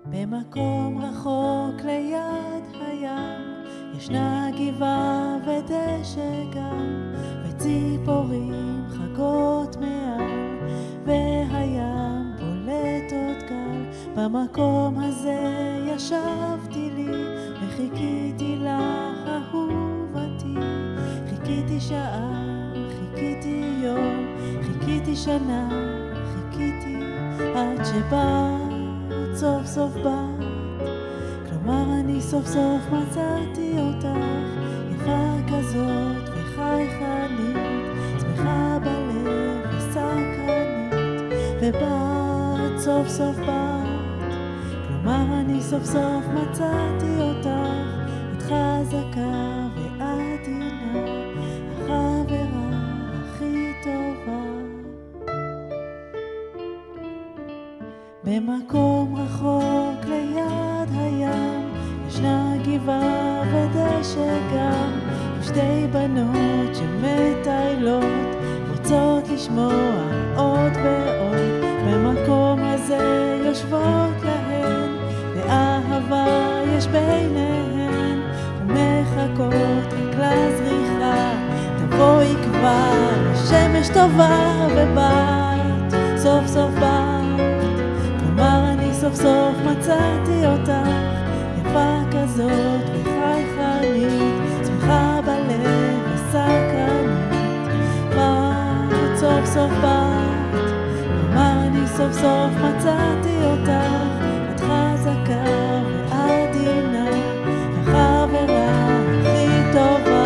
במקום רחוק ליד הים ישנה גבעה ודשא גם, וציפורים חגות מעל, והים בולט עוד גל. במקום הזה ישבתי לי וחיכיתי לך אהובתי. חיכיתי שעה, חיכיתי יום, חיכיתי שנה, חיכיתי עד שבאת, סוף סוף באת. כלומר אני סוף סוף מצאתי אותך, יפה כזאת וחייכנית, שמחה בלב וסקרנית, ובאת, סוף סוף באת. כלומר אני סוף סוף מצאתי אותך, את חזקה ועדינה, החברה הכי טובה. במקום רחוק ליד הים ישנה גבעה ודשא גם, ושתי בנות שמטיילות רוצות לשמוע עוד ועוד. במקום הזה יושבות להן, ואהבה יש ביניהן, ומחכות רק לזריחה. תבואי כבר, השמש טובה ובאת, סוף סוף באת. כלומר אני סוף סוף מצאתי אותך, יפה כזאת וחייכנית, שמחה בלב וסקרנית. באת, סוף סוף באת. כלומר אני סוף סוף מצאתי אותך, את חזקה ועדינה, החברה הכי טובה.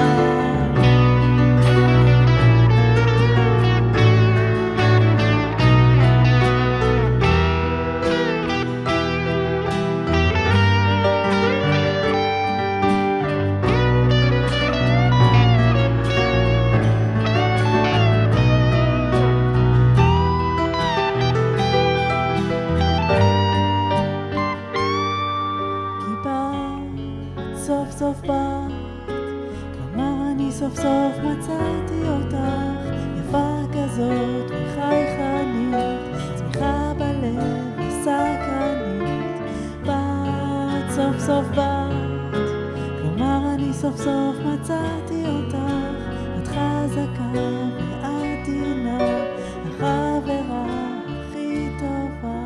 סוף סוף באת, כלומר אני סוף סוף מצאתי אותך, יפה כזאת וחייכנית, שמחה בלב וסקרנית. באת, סוף סוף באת, כלומר אני סוף סוף מצאתי אותך, את חזקה ועדינה, החברה הכי טובה.